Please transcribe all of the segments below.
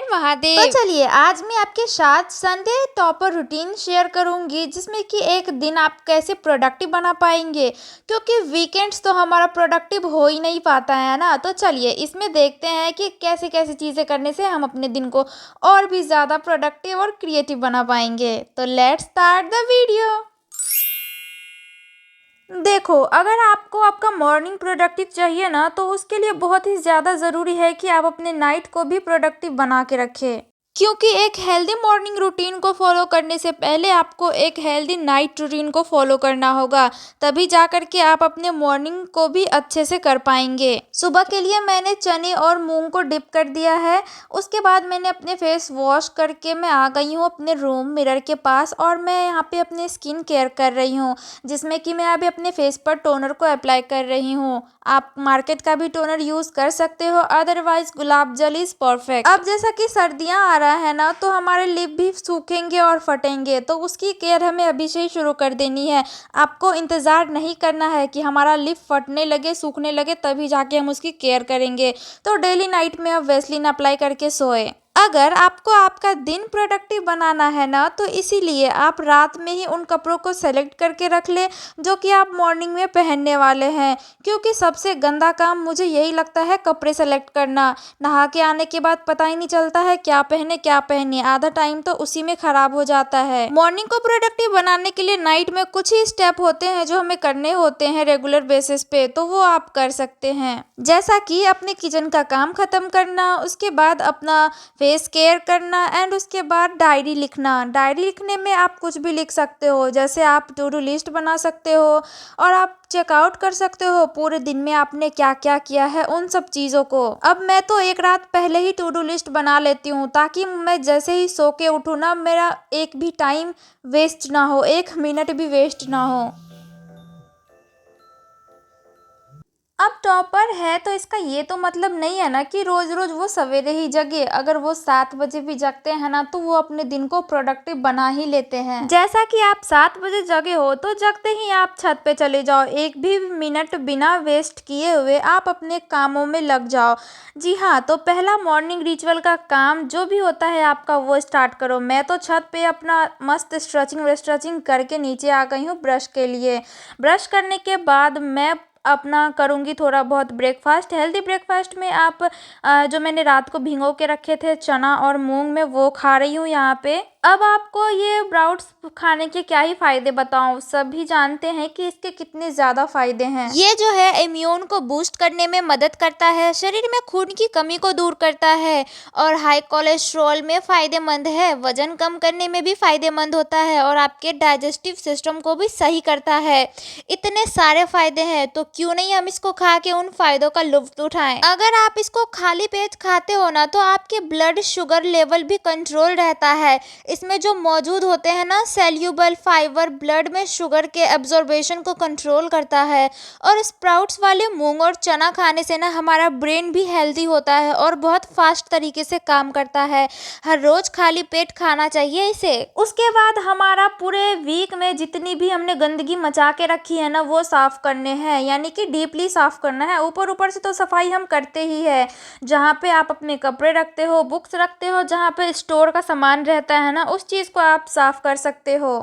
महादेव। तो चलिए आज मैं आपके साथ संडे टॉपर रूटीन शेयर करूंगी, जिसमें कि एक दिन आप कैसे प्रोडक्टिव बना पाएंगे, क्योंकि वीकेंड्स तो हमारा प्रोडक्टिव हो ही नहीं पाता है ना। तो चलिए इसमें देखते हैं कि कैसे कैसे चीज़ें करने से हम अपने दिन को और भी ज़्यादा प्रोडक्टिव और क्रिएटिव बना पाएंगे। तो लेट्स स्टार्ट द वीडियो। देखो, अगर आपको आपका मॉर्निंग प्रोडक्टिव चाहिए ना, तो उसके लिए बहुत ही ज़्यादा ज़रूरी है कि आप अपने नाइट को भी प्रोडक्टिव बना के रखें, क्योंकि एक हेल्दी मॉर्निंग रूटीन को फॉलो करने से पहले आपको एक हेल्दी नाइट रूटीन को फॉलो करना होगा। तभी जा कर के आप अपने मॉर्निंग को भी अच्छे से कर पाएंगे। सुबह के लिए मैंने चने और मूंग को डिप कर दिया है। उसके बाद मैंने अपने फेस वॉश करके मैं आ गई हूँ अपने रूम मिरर के पास, और मैं यहाँ पे अपने स्किन केयर कर रही हूँ, जिसमें कि मैं अभी अपने फेस पर टोनर को अप्लाई कर रही हूँ। आप मार्केट का भी टोनर यूज़ कर सकते हो, अदरवाइज गुलाब जल इज़ परफेक्ट। अब जैसा कि सर्दियाँ आ रहा है ना, तो हमारे लिप भी सूखेंगे और फटेंगे, तो उसकी केयर हमें अभी से ही शुरू कर देनी है। आपको इंतज़ार नहीं करना है कि हमारा लिप फटने लगे, सूखने लगे, तभी जाके हम उसकी केयर करेंगे। तो डेली नाइट में आप वैसलीन अप्लाई करके सोए। अगर आपको आपका दिन प्रोडक्टिव बनाना है ना, तो इसीलिए आप रात में ही उन कपड़ों को सेलेक्ट करके रख ले जो कि आप मॉर्निंग में पहनने वाले हैं, क्योंकि सबसे गंदा काम मुझे यही लगता है कपड़े सेलेक्ट करना। नहा के आने के बाद पता ही नहीं चलता है क्या पहने, आधा टाइम तो उसी में खराब हो जाता है। मॉर्निंग को प्रोडक्टिव बनाने के लिए नाइट में कुछ ही स्टेप होते हैं जो हमें करने होते हैं रेगुलर बेसिस पे, तो वो आप कर सकते हैं। जैसा कि अपने किचन का काम खत्म करना, उसके बाद अपना फेस केयर करना, एंड उसके बाद डायरी लिखना। डायरी लिखने में आप कुछ भी लिख सकते हो, जैसे आप टू डू लिस्ट बना सकते हो, और आप चेकआउट कर सकते हो पूरे दिन में आपने क्या क्या किया है उन सब चीज़ों को। अब मैं तो एक रात पहले ही टू डू लिस्ट बना लेती हूँ, ताकि मैं जैसे ही सो के उठूँ ना, मेरा एक भी टाइम वेस्ट ना हो, एक मिनट भी वेस्ट ना हो। अब टॉपर है तो इसका ये तो मतलब नहीं है ना कि रोज रोज वो सवेरे ही जगे। अगर वो 7 बजे भी जगते हैं ना, तो वो अपने दिन को प्रोडक्टिव बना ही लेते हैं। जैसा कि आप 7 बजे जगे हो, तो जगते ही आप छत पे चले जाओ, एक भी मिनट बिना वेस्ट किए हुए आप अपने कामों में लग जाओ। जी हाँ, तो पहला मॉर्निंग रिचुअल का काम जो भी होता है आपका, वो स्टार्ट करो। मैं तो छत पे अपना मस्त स्ट्रेचिंग करके नीचे आ गई हूँ ब्रश के लिए। ब्रश करने के बाद मैं अपना करूँगी थोड़ा बहुत ब्रेकफास्ट। हेल्दी ब्रेकफास्ट में आप जो मैंने रात को भिगो के रखे थे चना और मूंग में, वो खा रही हूँ यहाँ पे। अब आपको ये स्प्राउट्स खाने के क्या ही फायदे बताऊं, सभी जानते हैं कि इसके कितने ज़्यादा फायदे हैं। ये जो है इम्यून को बूस्ट करने में मदद करता है, शरीर में खून की कमी को दूर करता है, और हाई कोलेस्ट्रॉल में फ़ायदेमंद है, वजन कम करने में भी फ़ायदेमंद होता है, और आपके डाइजेस्टिव सिस्टम को भी सही करता है। इतने सारे फायदे हैं, तो क्यों नहीं हम इसको खा के उन फायदों का लुत्फ उठाएं। अगर आप इसको खाली पेट खाते हो ना, तो आपके ब्लड शुगर लेवल भी कंट्रोल रहता है। इसमें जो मौजूद होते हैं ना सेल्यूबल फाइबर, ब्लड में शुगर के एब्जॉर्बेशन को कंट्रोल करता है। और स्प्राउट्स वाले मूंग और चना खाने से ना हमारा ब्रेन भी हेल्दी होता है और बहुत फास्ट तरीके से काम करता है। हर रोज खाली पेट खाना चाहिए इसे। उसके बाद हमारा पूरे वीक में जितनी भी हमने गंदगी मचा के रखी है ना, वो साफ करने हैं, यानी कि डीपली साफ करना है। ऊपर ऊपर से तो सफाई हम करते ही है, जहाँ पे आप अपने कपड़े रखते हो, बुक्स रखते हो, जहाँ पे स्टोर का सामान रहता है ना, उस चीज़ को आप साफ कर सकते हो।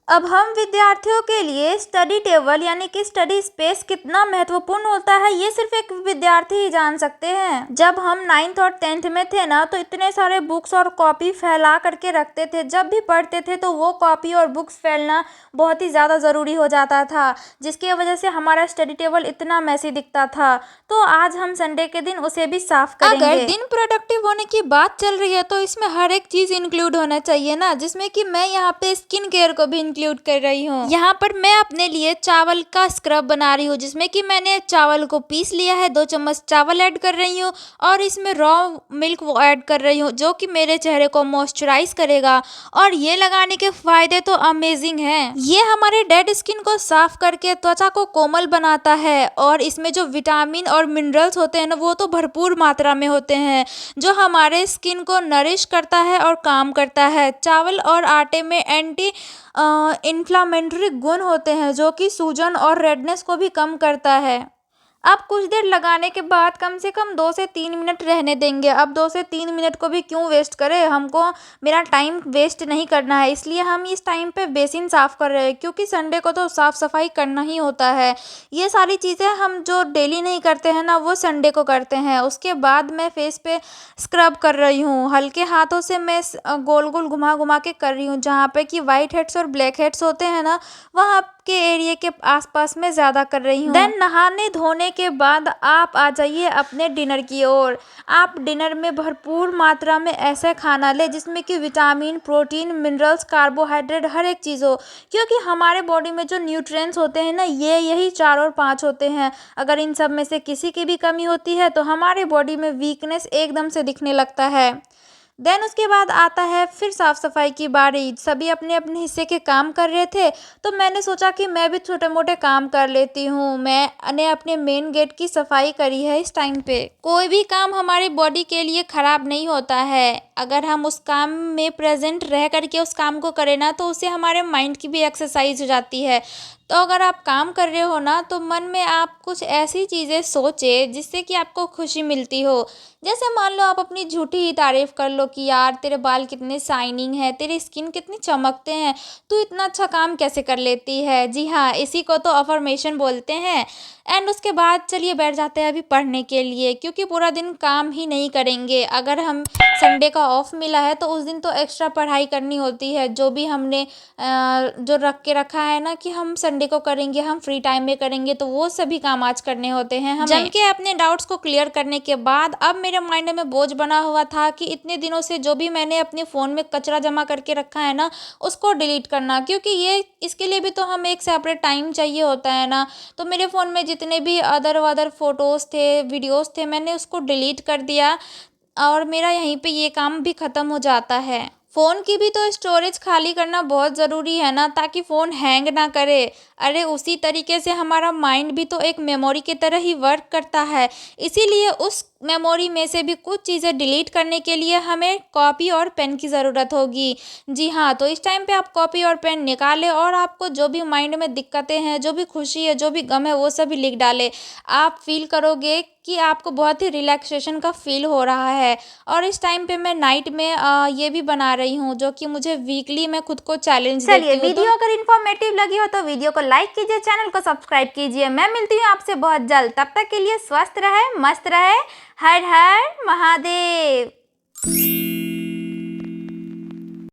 अब हम विद्यार्थियों के लिए स्टडी टेबल यानी कि स्टडी स्पेस कितना महत्वपूर्ण होता है, ये सिर्फ एक विद्यार्थी ही जान सकते हैं। जब हम 9th और 10th में थे ना, तो इतने सारे बुक्स और कॉपी फैला करके रखते थे। जब भी पढ़ते थे तो वो कॉपी और बुक्स फैलना बहुत ही ज़्यादा ज़रूरी हो जाता था, जिसकी वजह से हमारा स्टडी टेबल इतना मैसी दिखता था। तो आज हम संडे के दिन उसे भी साफ करेंगे। अगर दिन प्रोडक्टिव होने की बात चल रही है, तो इसमें हर एक चीज़ इंक्लूड होना चाहिए ना, जिसमें कि मैं यहाँ पे स्किन केयर को भी इंक्लूड कर रही हूँ। यहाँ पर मैं अपने लिए चावल का स्क्रब बना रही हूँ, जिसमें कि मैंने चावल को पीस लिया है, 2 चम्मच चावल ऐड कर रही हूँ और इसमें रॉ मिल्क वो ऐड कर रही हूँ, जो कि मेरे चेहरे को मॉइस्चराइज करेगा। और ये लगाने के फायदे तो अमेजिंग हैं। ये हमारे डेड स्किन को साफ करके त्वचा को कोमल बनाता है और इसमें जो विटामिन और मिनरल्स होते हैं ना, वो तो भरपूर मात्रा में होते हैं, जो हमारे स्किन को नरिश करता है और काम करता है। चावल और आटे में एंटी इन्फ्लामेटरी गुण होते हैं, जो कि सूजन और रेडनेस को भी कम करता है। अब कुछ देर लगाने के बाद कम से कम 2 से 3 मिनट रहने देंगे। अब 2 से 3 मिनट को भी क्यों वेस्ट करें, हमको मेरा टाइम वेस्ट नहीं करना है, इसलिए हम इस टाइम पे बेसिन साफ़ कर रहे हैं, क्योंकि संडे को तो साफ़ सफाई करना ही होता है। ये सारी चीज़ें हम जो डेली नहीं करते हैं ना, वो संडे को करते हैं। उसके बाद मैं फेस पे स्क्रब कर रही हूँ, हल्के हाथों से मैं गोल गोल घुमा घुमा के कर रही हूँ, जहाँ पे कि वाइट हेड्स और ब्लैक हेड्स होते हैं ना, वहाँ के एरिया के आसपास में ज़्यादा कर रही हूँ। देन नहाने धोने के बाद आप आ जाइए अपने डिनर की ओर। आप डिनर में भरपूर मात्रा में ऐसा खाना लें जिसमें कि विटामिन, प्रोटीन, मिनरल्स, कार्बोहाइड्रेट हर एक चीज़ हो, क्योंकि हमारे बॉडी में जो न्यूट्रिएंट्स होते हैं ना, ये यही 4 और 5 होते हैं। अगर इन सब में से किसी की भी कमी होती है तो हमारे बॉडी में वीकनेस एकदम से दिखने लगता है। देन उसके बाद आता है फिर साफ सफाई की बारी। सभी अपने अपने हिस्से के काम कर रहे थे, तो मैंने सोचा कि मैं भी छोटे मोटे काम कर लेती हूँ। मैंने अपने मेन गेट की सफाई करी है। इस टाइम पे कोई भी काम हमारी बॉडी के लिए खराब नहीं होता है, अगर हम उस काम में प्रेजेंट रह करके उस काम को करें ना, तो उससे हमारे माइंड की भी एक्सरसाइज हो जाती है। तो अगर आप काम कर रहे हो ना, तो मन में आप कुछ ऐसी चीज़ें सोचे जिससे कि आपको खुशी मिलती हो। जैसे मान लो आप अपनी झूठी ही तारीफ कर लो कि यार तेरे बाल कितने शाइनिंग है, तेरी स्किन कितनी चमकते हैं, तू इतना अच्छा काम कैसे कर लेती है। जी हाँ, इसी को तो अफर्मेशन बोलते हैं। एंड उसके बाद चलिए बैठ जाते हैं अभी पढ़ने के लिए, क्योंकि पूरा दिन काम ही नहीं करेंगे। अगर हम संडे का ऑफ मिला है तो उस दिन तो एक्स्ट्रा पढ़ाई करनी होती है, जो भी हमने जो रख के रखा है ना कि हम संडे को करेंगे, हम फ्री टाइम में करेंगे, तो वो सभी काम आज करने होते हैं हमें। जम के अपने डाउट्स को क्लियर करने के बाद अब मेरे माइंड में बोझ बना हुआ था कि इतने दिनों से जो भी मैंने अपने फ़ोन में कचरा जमा करके रखा है ना, उसको डिलीट करना, क्योंकि ये इसके लिए भी तो हमें एक सेपरेट टाइम चाहिए होता है ना। तो मेरे फ़ोन में जितने भी अदर फोटोज़ थे, वीडियोज़ थे, मैंने उसको डिलीट कर दिया और मेरा यहीं पे ये काम भी ख़त्म हो जाता है। फ़ोन की भी तो स्टोरेज खाली करना बहुत ज़रूरी है ना, ताकि फ़ोन हैंग ना करे। अरे उसी तरीके से हमारा माइंड भी तो एक मेमोरी की तरह ही वर्क करता है, इसीलिए उस मेमोरी में से भी कुछ चीज़ें डिलीट करने के लिए हमें कॉपी और पेन की ज़रूरत होगी। जी हाँ, तो इस टाइम पे आप कॉपी और पेन निकालें और आपको जो भी माइंड में दिक्कतें हैं, जो भी खुशी है, जो भी गम है, वो सभी लिख डालें। आप फील करोगे कि आपको बहुत ही रिलैक्सेशन का फील हो रहा है। और इस टाइम पे मैं नाइट में ये भी बना रही हूँ, जो कि मुझे वीकली मैं खुद को चैलेंज देती हूँ। वीडियो अगर इन्फॉर्मेटिव लगी हो तो वीडियो को लाइक कीजिए, चैनल को सब्सक्राइब कीजिए। मैं मिलती हूँ आपसे बहुत जल्द, तब तक के लिए स्वस्थ रहे, मस्त रहे। हर हर महादेव।